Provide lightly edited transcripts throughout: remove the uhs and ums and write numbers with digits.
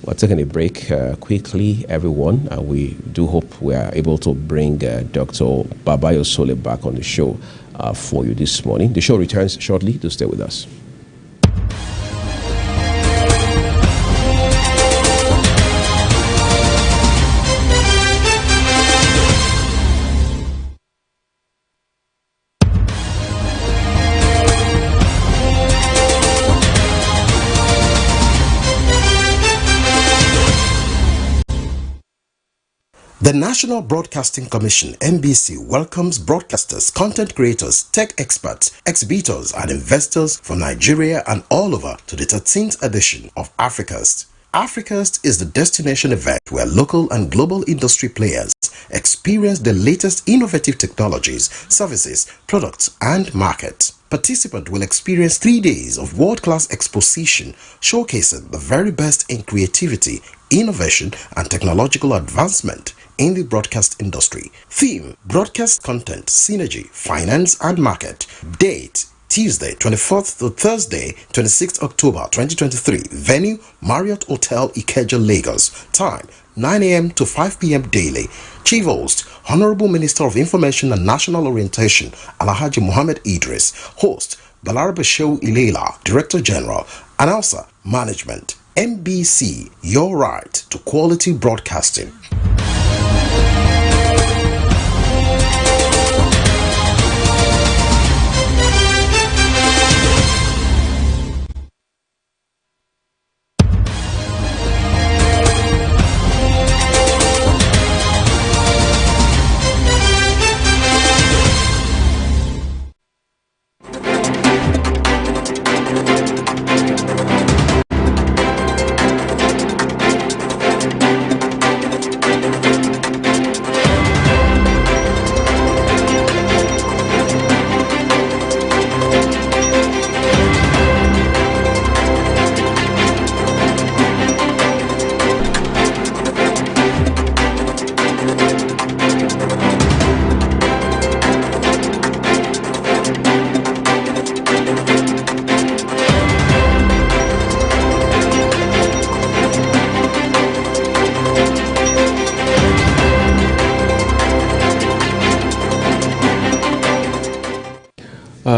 We're taking a break quickly, everyone. We do hope we are able to bring Dr. Babayo Sole back on the show for you this morning. The show returns shortly. Do stay with us. The National Broadcasting Commission, NBC, welcomes broadcasters, content creators, tech experts, exhibitors, and investors from Nigeria and all over to the 13th edition of Africast. Africast is the destination event where local and global industry players experience the latest innovative technologies, services, products, and markets. Participants will experience 3 days of world-class exposition showcasing the very best in creativity, innovation, and technological advancement in the broadcast industry. Theme: broadcast content, synergy, finance, and market. Date: Tuesday 24th to Thursday 26th October 2023. Venue: Marriott Hotel Ikeja, Lagos. Time: 9 a.m. to 5 p.m. daily. Chief Host: Honorable Minister of Information and National Orientation, Alhaji Muhammad Idris. Host: Balarabe Shehu Ilela, Director General. Announcer: Management. NBC, your right to quality broadcasting.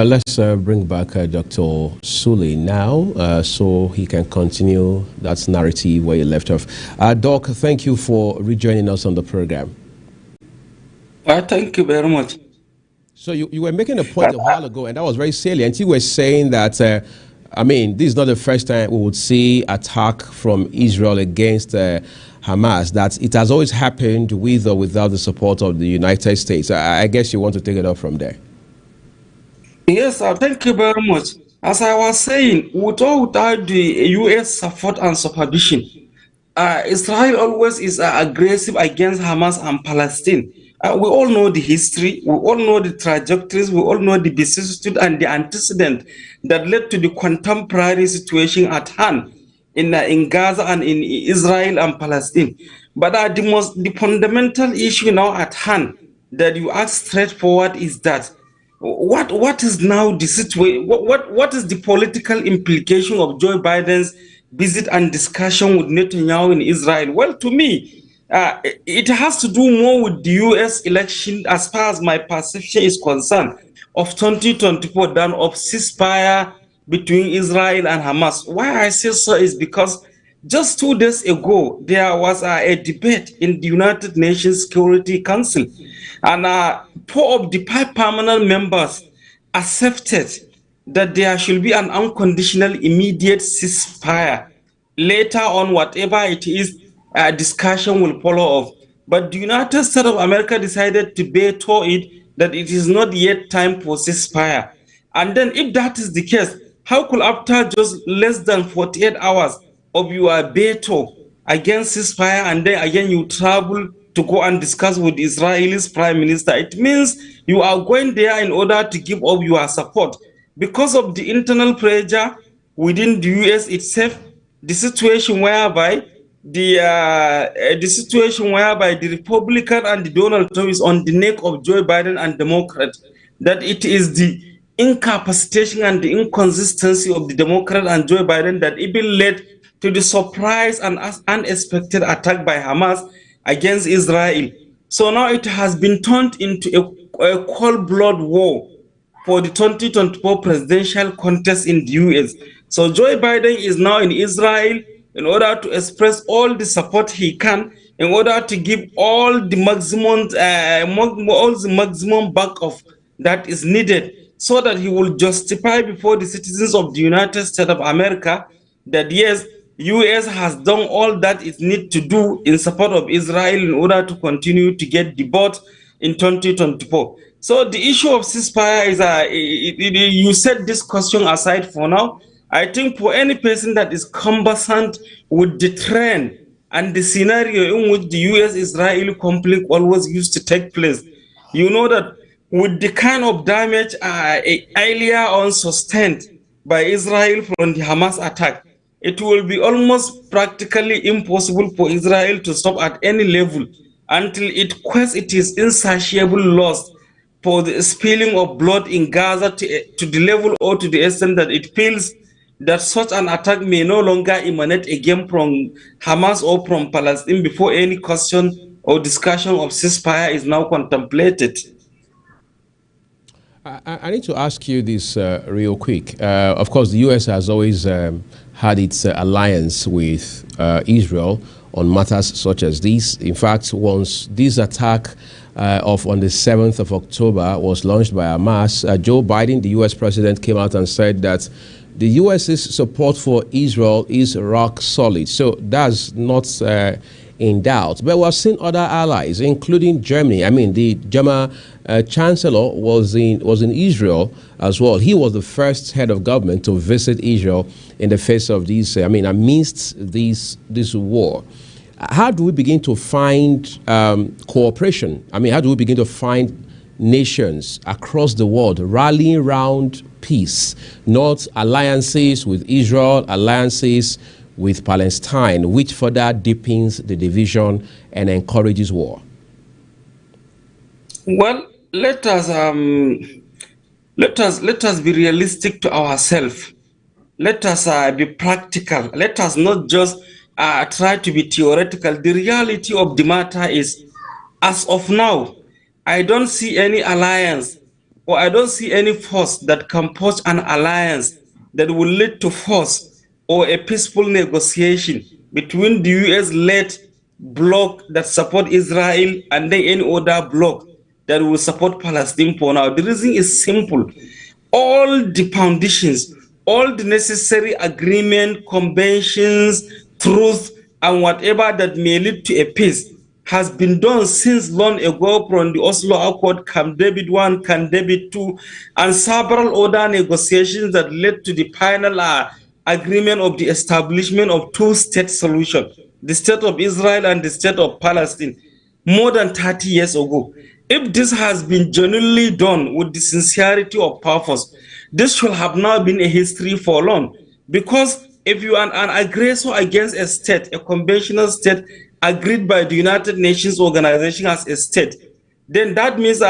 Let's bring back Dr. Sule now so he can continue that narrative where you left off. Doc, thank you for rejoining us on the program. Thank you very much. So you were making a point a while ago, and that was very salient. You were saying that, I mean, this is not the first time we would see attack from Israel against Hamas, that it has always happened with or without the support of the United States. I guess you want to take it up from there. Yes, thank you very much. As I was saying, without the U.S. support and supervision, Israel always is aggressive against Hamas and Palestine. We all know the history, we all know the trajectories, we all know the vicissitude and the antecedent that led to the contemporary situation at hand in Gaza and in Israel and Palestine. But the fundamental issue now at hand that you ask straightforward is that what is now the situation? What is the political implication of Joe Biden's visit and discussion with Netanyahu in Israel? Well, to me, it has to do more with the U.S. election, as far as my perception is concerned, of 2024 than of ceasefire between Israel and Hamas. Why I say so is because just 2 days ago, there was a debate in the United Nations Security Council, and 4 of the 5 permanent members accepted that there should be an unconditional immediate ceasefire. Later on, whatever it is, a discussion will follow up. But the United States of America decided to veto it, that it is not yet time for ceasefire. And then if that is the case, how could after just less than 48 hours of your veto against ceasefire and then again you travel to go and discuss with Israel's prime minister? It means you are going there in order to give up your support. Because of the internal pressure within the US itself, the situation whereby the Republican and the Donald Trump is on the neck of Joe Biden and Democrats, that it is the incapacitation and the inconsistency of the Democrat and Joe Biden that even led to to the surprise and unexpected attack by Hamas against Israel. So now it has been turned into a cold blood war for the 2024 presidential contest in the US. So Joe Biden is now in Israel in order to express all the support he can, in order to give all the maximum backup that is needed, so that he will justify before the citizens of the United States of America that yes, US has done all that it needs to do in support of Israel in order to continue to get the vote in 2024. So the issue of ceasefire is, you set this question aside for now. I think for any person that is conversant with the trend and the scenario in which the US-Israeli conflict always used to take place, you know that with the kind of damage earlier on sustained by Israel from the Hamas attack, it will be almost practically impossible for Israel to stop at any level until it quests its insatiable loss for the spilling of blood in Gaza to the level or to the extent that it feels that such an attack may no longer emanate again from Hamas or from Palestine before any question or discussion of ceasefire is now contemplated. I need to ask you this real quick. Of course, the U.S. has always had its alliance with Israel on matters such as this. In fact, once this attack on the 7th of October was launched by Hamas, Joe Biden, the U.S. president, came out and said that the U.S.'s support for Israel is rock solid. So that's not in doubt. But we've seen other allies, including Germany. I mean, the German chancellor was in Israel as well. He was the first head of government to visit Israel in the face of these, amidst this war. How do we begin to find cooperation? I mean, how do we begin to find nations across the world rallying around peace, not alliances with Israel, alliances with Palestine, which further deepens the division and encourages war? Well, let us be realistic to ourselves. Let us be practical. Let us not just try to be theoretical. The reality of the matter is, as of now, I don't see any alliance, or I don't see any force that can forge an alliance that will lead to force or a peaceful negotiation between the US-led bloc that support Israel and then any other bloc that will support Palestine for now. The reason is simple. All the foundations, all the necessary agreement, conventions, truth, and whatever that may lead to a peace has been done since long ago from the Oslo Accord, Camp David I, Camp David II, and several other negotiations that led to the final agreement of the establishment of two-state solution, the state of Israel and the state of Palestine, more than 30 years ago. If this has been genuinely done with the sincerity of purpose, this should have now been a history for long. Because if you are an aggressor against a state, a conventional state agreed by the United Nations Organization as a state, then that means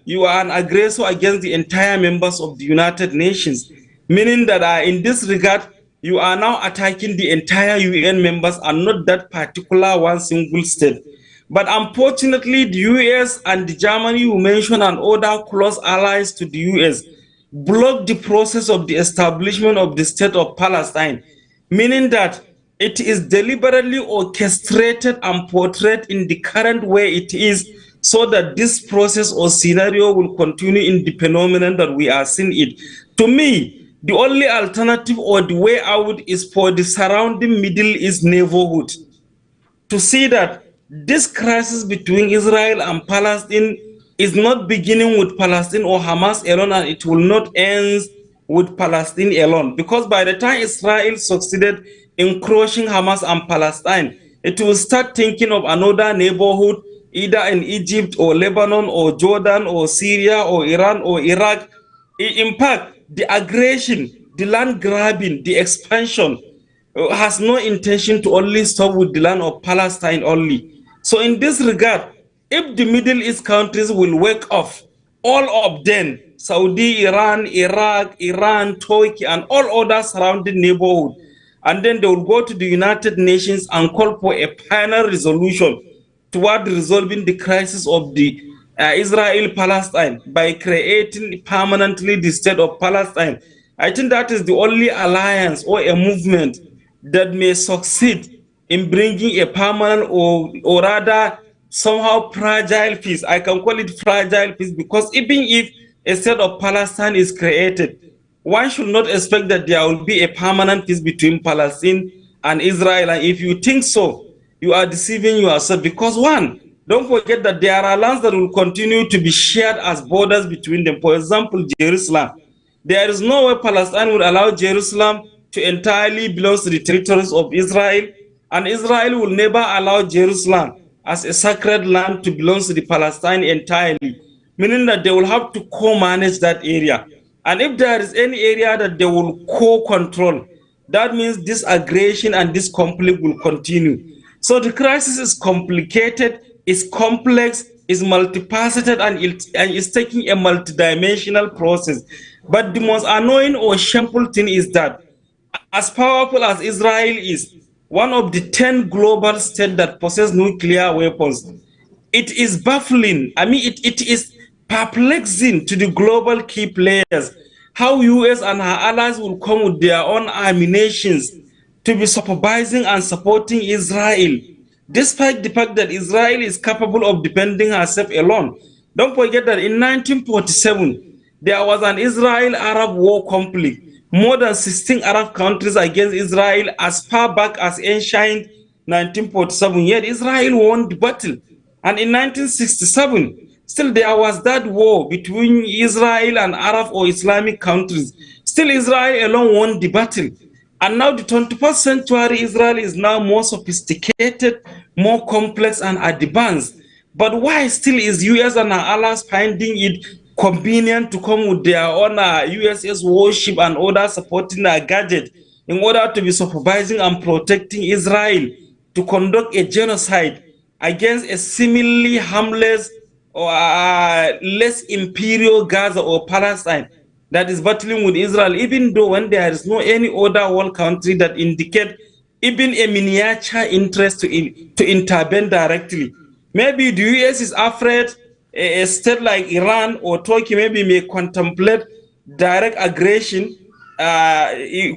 you are an aggressor against the entire members of the United Nations, meaning that in this regard, you are now attacking the entire UN members and not that particular one single state. But unfortunately, the US and the Germany you mentioned and other close allies to the US blocked the process of the establishment of the state of Palestine, meaning that it is deliberately orchestrated and portrayed in the current way it is, so that this process or scenario will continue in the phenomenon that we are seeing it. To me, the only alternative or the way out is for the surrounding Middle East neighborhood to see that this crisis between Israel and Palestine is not beginning with Palestine or Hamas alone, and it will not end with Palestine alone. Because by the time Israel succeeded in crushing Hamas and Palestine, it will start thinking of another neighborhood, either in Egypt or Lebanon or Jordan or Syria or Iran or Iraq. In fact, the aggression, the land grabbing, the expansion has no intention to only stop with the land of Palestine only. So in this regard, if the Middle East countries will wake up, all of them, Saudi, Iran, Iraq, Iran, Turkey, and all other surrounding neighborhoods, and then they will go to the United Nations and call for a final resolution toward resolving the crisis of the Israel-Palestine by creating permanently the state of Palestine. I think that is the only alliance or a movement that may succeed in bringing a permanent or rather somehow fragile peace. I can call it fragile peace because even if a state of Palestine is created, one should not expect that there will be a permanent peace between Palestine and Israel. And if you think so, you are deceiving yourself because one, don't forget that there are lands that will continue to be shared as borders between them. For example, Jerusalem. There is no way Palestine would allow Jerusalem to entirely belong to the territories of Israel, and Israel will never allow Jerusalem as a sacred land to belong to the Palestine entirely, meaning that they will have to co-manage that area. And if there is any area that they will co-control, that means this aggression and this conflict will continue. So the crisis is complicated, is complex, is multifaceted, and it's taking a multidimensional process. But the most annoying or shameful thing is that as powerful as Israel is, one of the 10 global states that possess nuclear weapons, it is baffling. I mean, it is perplexing to the global key players how US and her allies will come with their own ammunitions to be supervising and supporting Israel, despite the fact that Israel is capable of defending herself alone. Don't forget that in 1947, there was an Israel-Arab war conflict. More than 16 Arab countries against Israel as far back as ancient 1947. Yet Israel won the battle. And in 1967, still there was that war between Israel and Arab or Islamic countries. Still Israel alone won the battle. And now the 21st century Israel is now more sophisticated, more complex and advanced. But why still is US and our allies finding it convenient to come with their own USS warship and other supporting gadget in order to be supervising and protecting Israel to conduct a genocide against a seemingly harmless or less imperial Gaza or Palestine that is battling with Israel, even though when there is no any other world country that indicate even a miniature interest to intervene directly. Maybe the US is afraid a state like Iran or Turkey maybe may contemplate direct aggression,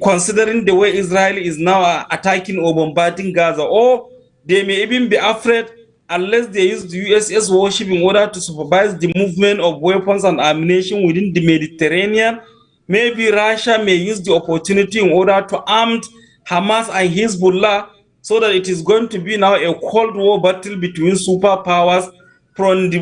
considering the way Israel is now attacking or bombarding Gaza, or they may even be afraid unless they use the USS warship in order to supervise the movement of weapons and ammunition within the Mediterranean. Maybe Russia may use the opportunity in order to arm Hamas and Hezbollah, so that it is going to be now a Cold War battle between superpowers behind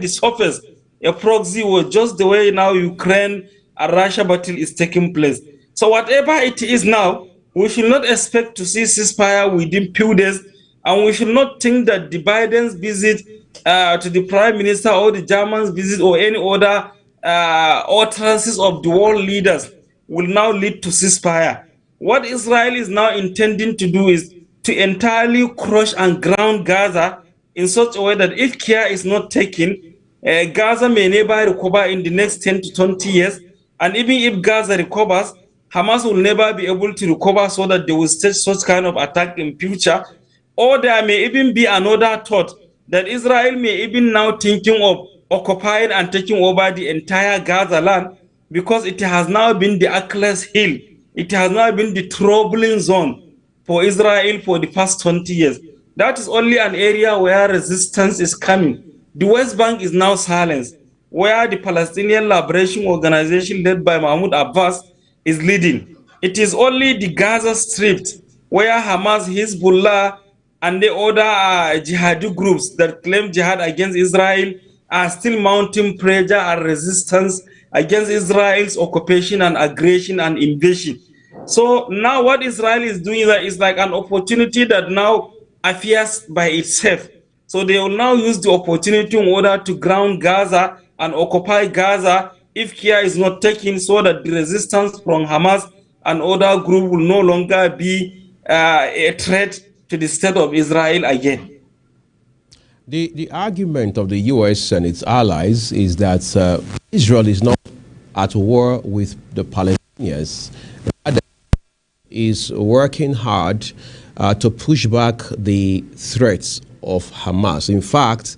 the surface, a proxy war, just the way now Ukraine and Russia battle is taking place. So whatever it is now, we should not expect to see ceasefire within few days, and we should not think that the Biden's visit to the Prime Minister or the German's visit or any other utterances of the world leaders will now lead to ceasefire. What Israel is now intending to do is to entirely crush and ground Gaza in such a way that if care is not taken, Gaza may never recover in the next 10 to 20 years. And even if Gaza recovers, Hamas will never be able to recover, so that they will stage such kind of attack in future. Or there may even be another thought that Israel may even now thinking of occupying and taking over the entire Gaza land, because it has now been the Achilles heel. It has now been the troubling zone for Israel for the past 20 years. That is only an area where resistance is coming. The West Bank is now silenced, where the Palestinian Liberation Organization led by Mahmoud Abbas is leading. It is only the Gaza Strip where Hamas, Hezbollah, and the other jihadi groups that claim jihad against Israel are still mounting pressure and resistance against Israel's occupation and aggression and invasion. So now what Israel is doing is like an opportunity that now appears by itself. So they will now use the opportunity in order to ground Gaza and occupy Gaza if care is not taken, so that the resistance from Hamas and other groups will no longer be a threat to the state of Israel again. The argument of the U.S. and its allies is that Israel is not at war with the Palestinians. is working hard to push back the threats of Hamas. In fact,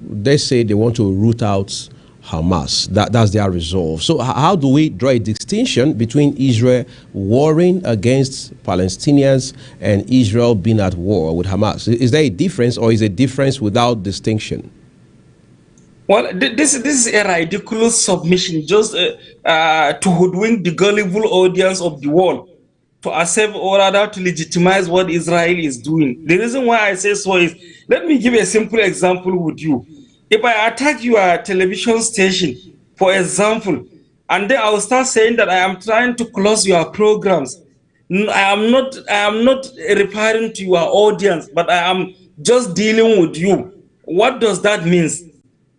they say they want to root out Hamas. That's their resolve. So how do we draw a distinction between Israel warring against Palestinians and Israel being at war with Hamas? Is there a difference, or is a difference without distinction? Well, this is a ridiculous submission just to hoodwink the gullible audience of the world, to accept or rather to legitimize what Israel is doing. The reason why I say so is, let me give a simple example with you. If I attack your television station, for example, and then I will start saying that I am trying to close your programs, I am not referring to your audience, but I am just dealing with you. What does that mean?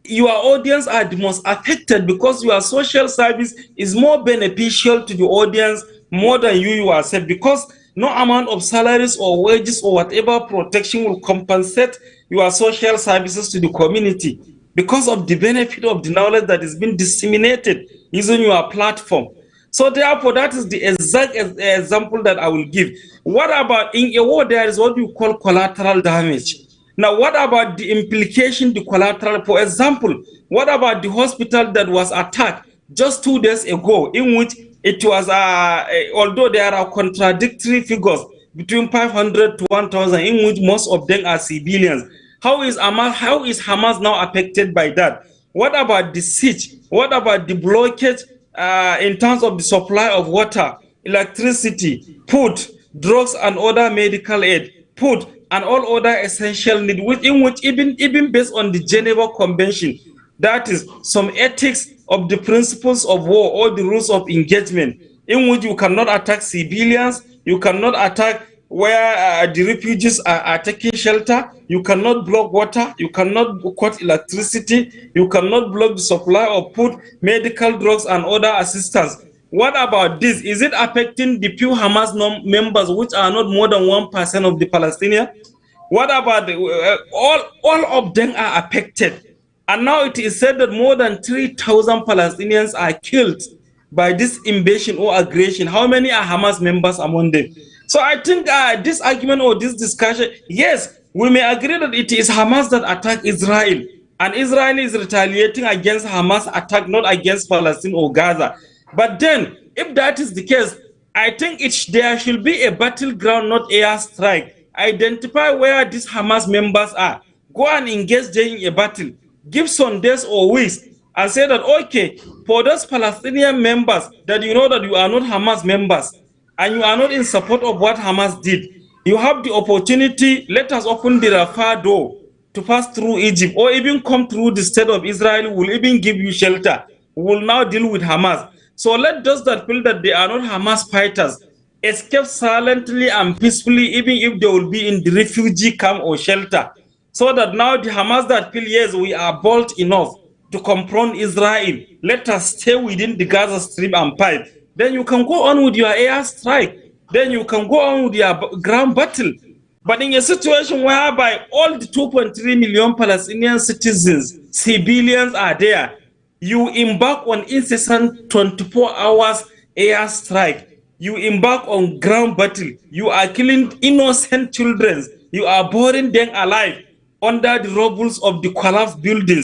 Your audience are the most affected because your social service is more beneficial to the audience more than you yourself, because no amount of salaries or wages or whatever protection will compensate your social services to the community because of the benefit of the knowledge that is being disseminated using your platform. So therefore, that is the exact example that I will give. What about in a war, there is what you call collateral damage. Now, what about the implication, the collateral? For example, what about the hospital that was attacked just 2 days ago, in which it was, although there are contradictory figures between 500 to 1,000, in which most of them are civilians. How is Hamas now affected by that? What about the siege? What about the blockage in terms of the supply of water, electricity, food, drugs, and other medical aid, food, and all other essential needs, in which even based on the Geneva Convention, that is some ethics of the principles of war or the rules of engagement, in which you cannot attack civilians, you cannot attack where the refugees are taking shelter, you cannot block water, you cannot cut electricity, you cannot block the supply of food, medical drugs, and other assistance. What about this? Is it affecting the few Hamas members, which are not more than 1% of the Palestinians? What about all of them are affected? And now it is said that more than 3,000 Palestinians are killed by this invasion or aggression. How many are Hamas members among them? So I think this argument or this discussion, yes, we may agree that it is Hamas that attacked Israel, and Israel is retaliating against Hamas attack, not against Palestine or Gaza. But then, if that is the case, I think there should be a battleground, not air strike. Identify where these Hamas members are. Go and engage them in a battle. Give some days or weeks and say that, okay, for those Palestinian members that you know that you are not Hamas members and you are not in support of what Hamas did, you have the opportunity, let us open the Rafah door to pass through Egypt or even come through the state of Israel. Will even give you shelter. We will now deal with Hamas. So let those that feel that they are not Hamas fighters escape silently and peacefully, even if they will be in the refugee camp or shelter. So that now the Hamas that feel, yes, we are bold enough to confront Israel, let us stay within the Gaza Strip and fight. Then you can go on with your air strike. Then you can go on with your ground battle. But in a situation whereby all the 2.3 million Palestinian citizens, civilians are there, you embark on incessant 24 hours air strike. You embark on ground battle. You are killing innocent children. You are burning them alive under the rubble of the collapsed buildings.